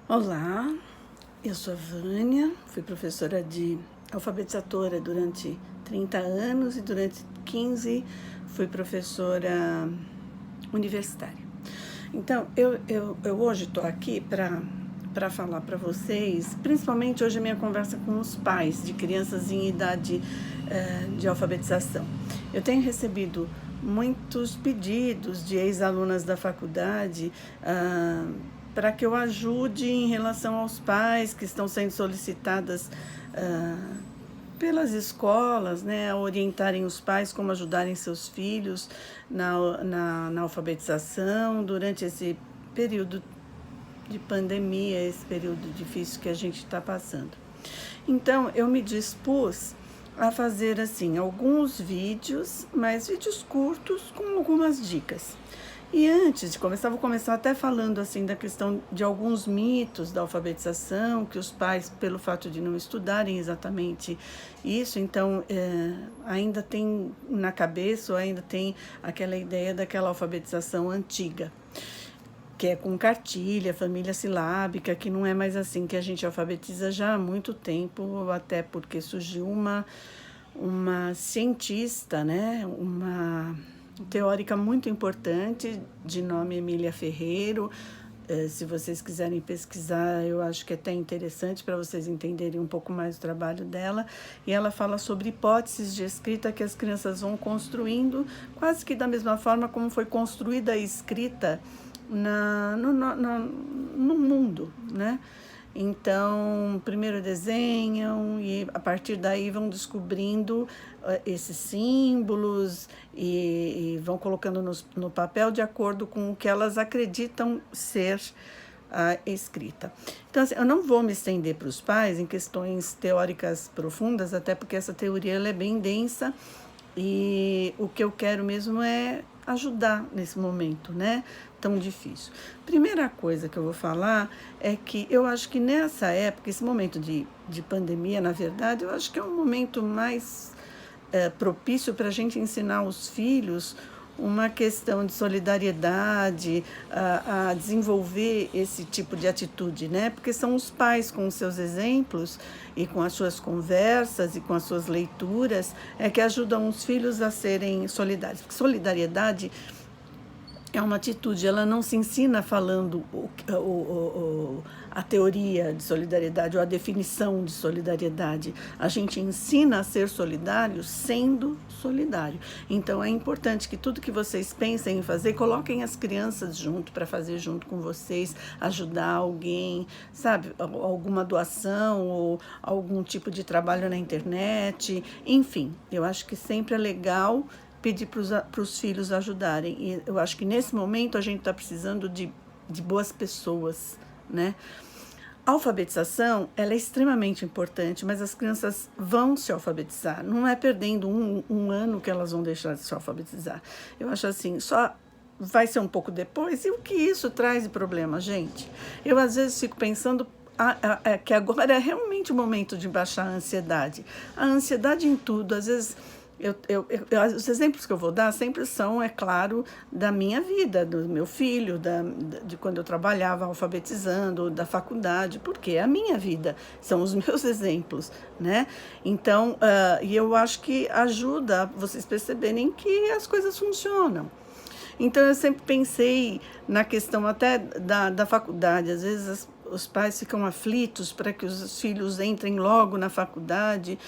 Olá, eu sou a Vânia, fui professora de alfabetizadora durante 30 anos e durante 15 fui professora universitária. Então, eu hoje estou aqui para falar para vocês, principalmente hoje a minha conversa com os pais de crianças em idade de alfabetização. Eu tenho recebido muitos pedidos de ex-alunas da faculdade para que eu ajude em relação aos pais que estão sendo solicitadas pelas escolas, né, a orientarem os pais como ajudarem seus filhos na alfabetização durante esse período de pandemia, esse período difícil que a gente está passando. Então, eu me dispus a fazer assim alguns vídeos, mas vídeos curtos com algumas dicas. E antes de começar, vou começar até falando assim da questão de alguns mitos da alfabetização, que os pais, pelo fato de não estudarem exatamente isso, então ainda tem na cabeça, ou ainda tem aquela ideia daquela alfabetização antiga, que é com cartilha, família silábica, que não é mais assim que a gente alfabetiza já há muito tempo, até porque surgiu uma cientista, né, uma teórica muito importante, de nome Emília Ferreiro. Se vocês quiserem pesquisar, eu acho que é até interessante para vocês entenderem um pouco mais o trabalho dela. E ela fala sobre hipóteses de escrita que as crianças vão construindo, quase que da mesma forma como foi construída a escrita no mundo, né? Então, primeiro desenham e a partir daí vão descobrindo esses símbolos e vão colocando no papel de acordo com o que elas acreditam ser a escrita. Então, assim, eu não vou me estender para os pais em questões teóricas profundas, até porque essa teoria ela é bem densa e o que eu quero mesmo é ajudar nesse momento, né? Tão difícil. Primeira coisa que eu vou falar é que eu acho que nessa época, esse momento de pandemia, na verdade, eu acho que é um momento mais propício para a gente ensinar os filhos uma questão de solidariedade, a desenvolver esse tipo de atitude, né? Porque são os pais com os seus exemplos e com as suas conversas e com as suas leituras que ajudam os filhos a serem solidários. Porque solidariedade é uma atitude, ela não se ensina falando a teoria de solidariedade ou a definição de solidariedade. A gente ensina a ser solidário sendo solidário. Então, é importante que tudo que vocês pensem em fazer, coloquem as crianças junto para fazer junto com vocês, ajudar alguém, sabe? Alguma doação ou algum tipo de trabalho na internet. Enfim, eu acho que sempre é legal pedir para os filhos ajudarem. E eu acho que nesse momento a gente está precisando de boas pessoas, né? A alfabetização, ela é extremamente importante, mas as crianças vão se alfabetizar. Não é perdendo um ano que elas vão deixar de se alfabetizar. Eu acho assim, só vai ser um pouco depois. E o que isso traz de problema, gente? Eu às vezes fico pensando que agora é realmente o momento de baixar a ansiedade. A ansiedade em tudo, às vezes os exemplos que eu vou dar sempre são, é claro, da minha vida, do meu filho, de quando eu trabalhava alfabetizando, da faculdade, porque é a minha vida, são os meus exemplos, né? Então, e eu acho que ajuda vocês perceberem que as coisas funcionam. Então, eu sempre pensei na questão até da faculdade. Às vezes os pais ficam aflitos para que os filhos entrem logo na faculdade.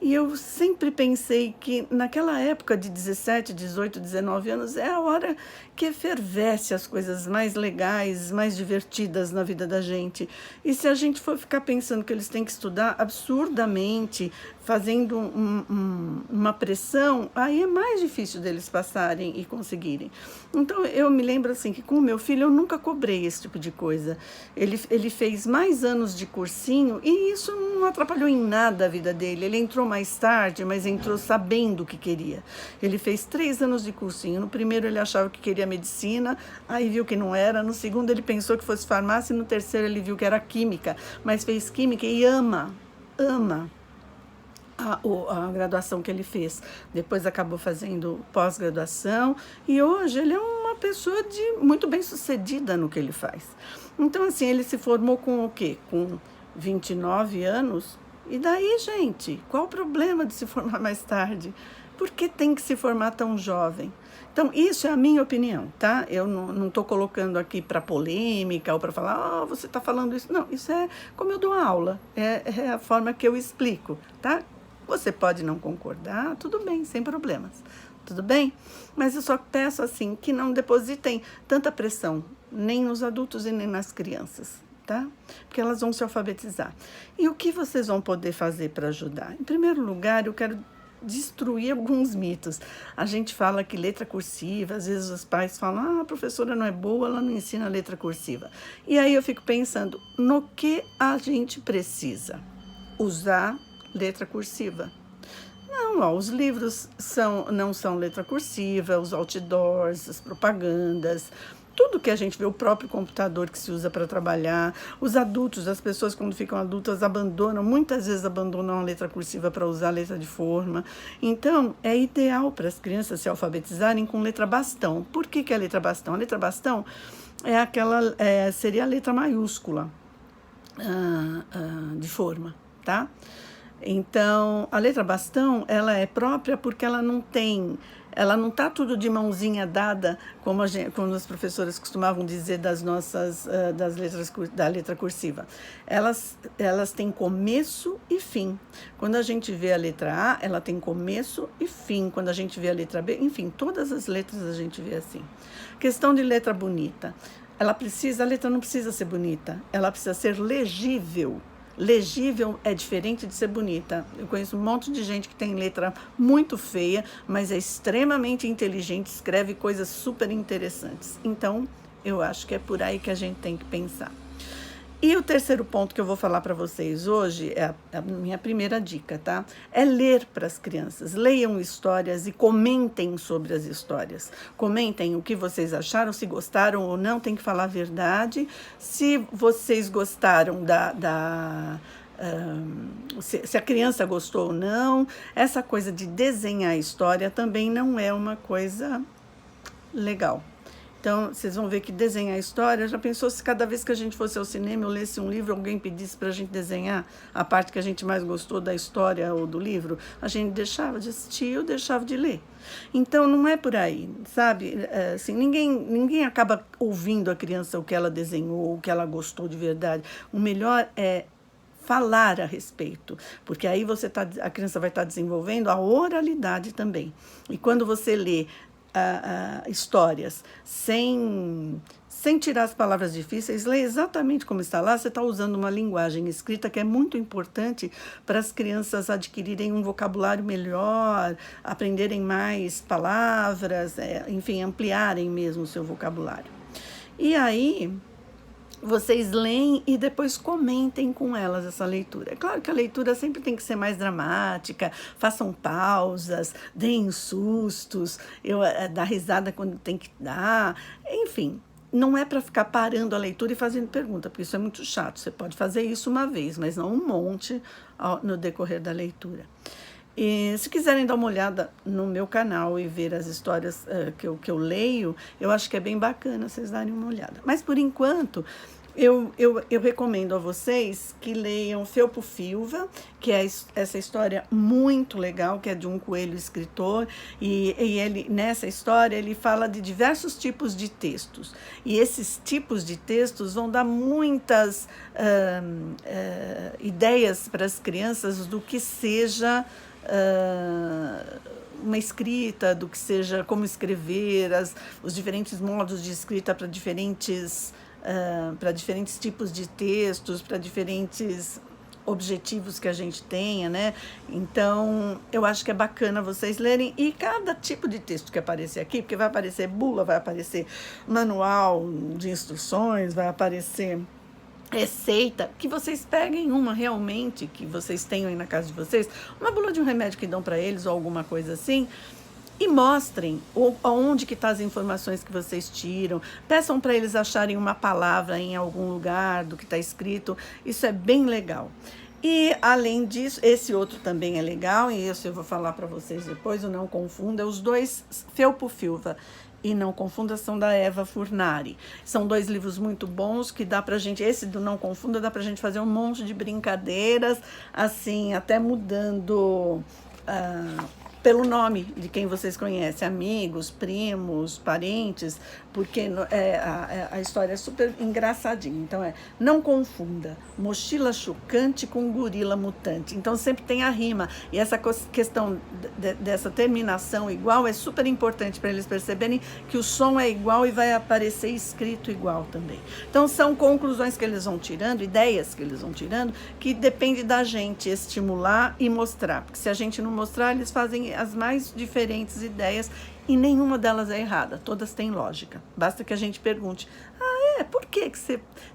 E eu sempre pensei que naquela época de 17, 18, 19 anos é a hora que efervesce as coisas mais legais, mais divertidas na vida da gente. E se a gente for ficar pensando que eles têm que estudar absurdamente, fazendo uma pressão, aí é mais difícil deles passarem e conseguirem. Então, eu me lembro assim que com o meu filho eu nunca cobrei esse tipo de coisa. Ele fez mais anos de cursinho e isso não atrapalhou em nada a vida dele. Ele entrou mais tarde, mas entrou sabendo o que queria. Ele fez 3 anos de cursinho. No primeiro ele achava que queria medicina, aí viu que não era. No segundo ele pensou que fosse farmácia e no terceiro ele viu que era química. Mas fez química e ama a graduação que ele fez. Depois acabou fazendo pós-graduação e hoje ele é uma pessoa muito bem sucedida no que ele faz. Então, assim, ele se formou com o quê? Com 29 anos? E daí, gente, qual o problema de se formar mais tarde? Por que tem que se formar tão jovem? Então, isso é a minha opinião, tá? Eu não estou colocando aqui para polêmica ou para falar, você está falando isso. Não, isso é como eu dou aula, é a forma que eu explico, tá? Você pode não concordar, tudo bem, sem problemas, tudo bem? Mas eu só peço, assim, que não depositem tanta pressão, nem nos adultos e nem nas crianças, tá? Porque elas vão se alfabetizar. E o que vocês vão poder fazer para ajudar? Em primeiro lugar, eu quero destruir alguns mitos. A gente fala que letra cursiva, às vezes os pais falam, a professora não é boa, ela não ensina letra cursiva. E aí eu fico pensando, no que a gente precisa usar letra cursiva? Não, ó, os livros não são letra cursiva, os outdoors, as propagandas, tudo que a gente vê, o próprio computador que se usa para trabalhar, os adultos, as pessoas quando ficam adultas muitas vezes abandonam a letra cursiva para usar a letra de forma. Então, é ideal para as crianças se alfabetizarem com letra bastão. Por que é a letra bastão? A letra bastão seria a letra maiúscula de forma, tá? Então, a letra bastão, ela é própria porque ela não está tudo de mãozinha dada, como as professoras costumavam dizer da letra cursiva. Elas têm começo e fim. Quando a gente vê a letra A, ela tem começo e fim. Quando a gente vê a letra B, enfim, todas as letras a gente vê assim. Questão de letra bonita. A letra não precisa ser bonita, ela precisa ser legível. Legível é diferente de ser bonita. Eu conheço um monte de gente que tem letra muito feia, mas é extremamente inteligente, escreve coisas super interessantes. Então, eu acho que é por aí que a gente tem que pensar. E o terceiro ponto que eu vou falar para vocês hoje é a minha primeira dica, tá? É ler para as crianças. Leiam histórias e comentem sobre as histórias. Comentem o que vocês acharam, se gostaram ou não, tem que falar a verdade. Se vocês gostaram se a criança gostou ou não. Essa coisa de desenhar a história também não é uma coisa legal. Então, vocês vão ver que desenhar a história, já pensou se cada vez que a gente fosse ao cinema, eu lesse um livro, alguém pedisse para a gente desenhar a parte que a gente mais gostou da história ou do livro, a gente deixava de assistir ou deixava de ler. Então, não é por aí, sabe? Assim, ninguém acaba ouvindo a criança o que ela desenhou, o que ela gostou de verdade. O melhor é falar a respeito, porque aí a criança vai estar desenvolvendo a oralidade também. E quando você lê histórias sem tirar as palavras difíceis, lê exatamente como está lá, você está usando uma linguagem escrita que é muito importante para as crianças adquirirem um vocabulário melhor, aprenderem mais palavras, enfim, ampliarem mesmo o seu vocabulário. E aí vocês leem e depois comentem com elas essa leitura. É claro que a leitura sempre tem que ser mais dramática, façam pausas, deem sustos, dá risada quando tem que dar, enfim. Não é para ficar parando a leitura e fazendo pergunta, porque isso é muito chato. Você pode fazer isso uma vez, mas não um monte no decorrer da leitura. E se quiserem dar uma olhada no meu canal e ver as histórias que eu leio, eu acho que é bem bacana vocês darem uma olhada. Mas, por enquanto, eu recomendo a vocês que leiam Felpo Filva, que é essa história muito legal, que é de um coelho escritor, e ele, nessa história ele fala de diversos tipos de textos. E esses tipos de textos vão dar muitas ideias para as crianças do que seja uma escrita, do que seja como escrever, os diferentes modos de escrita para diferentes tipos de textos, para diferentes objetivos que a gente tenha, né? Então, eu acho que é bacana vocês lerem, e cada tipo de texto que aparecer aqui, porque vai aparecer bula, vai aparecer manual de instruções, vai aparecer receita, que vocês peguem uma realmente, que vocês tenham aí na casa de vocês, uma bula de um remédio que dão para eles ou alguma coisa assim, e mostrem onde que tá as informações que vocês tiram, peçam para eles acharem uma palavra em algum lugar do que está escrito, isso é bem legal. E, além disso, esse outro também é legal, e esse eu vou falar para vocês depois, eu não confunda, os dois Felpo Filva e Não Confunda são da Eva Furnari. São 2 livros muito bons que dá pra gente, esse do Não Confunda dá pra gente fazer um monte de brincadeiras, assim, até mudando pelo nome de quem vocês conhecem, amigos, primos, parentes, porque a história é super engraçadinha. Então não confunda mochila chocante com gorila mutante. Então sempre tem a rima. E essa questão dessa terminação igual é super importante para eles perceberem que o som é igual e vai aparecer escrito igual também. Então são conclusões que eles vão tirando, ideias que eles vão tirando, que depende da gente estimular e mostrar. Porque se a gente não mostrar, eles fazem as mais diferentes ideias e nenhuma delas é errada, todas têm lógica. Basta que a gente pergunte, por que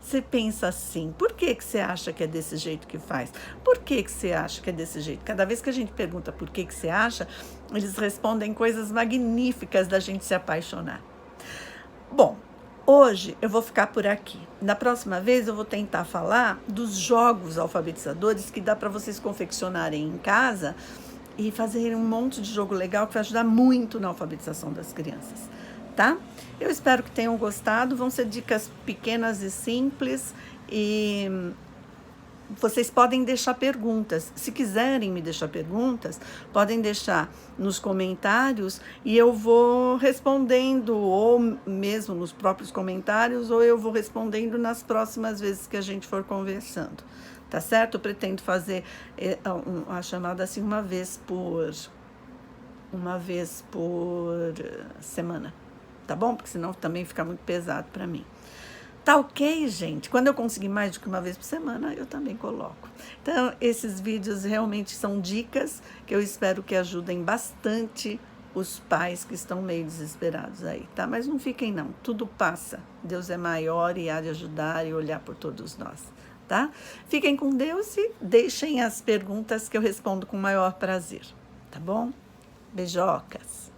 você pensa assim? Por que você acha que é desse jeito que faz? Por que você acha que é desse jeito? Cada vez que a gente pergunta por que você acha, eles respondem coisas magníficas da gente se apaixonar. Bom, hoje eu vou ficar por aqui. Na próxima vez eu vou tentar falar dos jogos alfabetizadores que dá para vocês confeccionarem em casa e fazerem um monte de jogo legal que vai ajudar muito na alfabetização das crianças, tá? Eu espero que tenham gostado. Vão ser dicas pequenas e simples e vocês podem deixar perguntas. Se quiserem me deixar perguntas, podem deixar nos comentários e eu vou respondendo, ou mesmo nos próprios comentários, ou eu vou respondendo nas próximas vezes que a gente for conversando. Tá certo? Eu pretendo fazer a chamada assim uma vez por semana, tá bom? Porque senão também fica muito pesado para mim. Tá ok, gente? Quando eu conseguir mais do que uma vez por semana, eu também coloco. Então, esses vídeos realmente são dicas que eu espero que ajudem bastante os pais que estão meio desesperados aí, tá? Mas não fiquem não, tudo passa. Deus é maior e há de ajudar e olhar por todos nós. Tá? Fiquem com Deus e deixem as perguntas que eu respondo com o maior prazer, tá bom? Beijocas!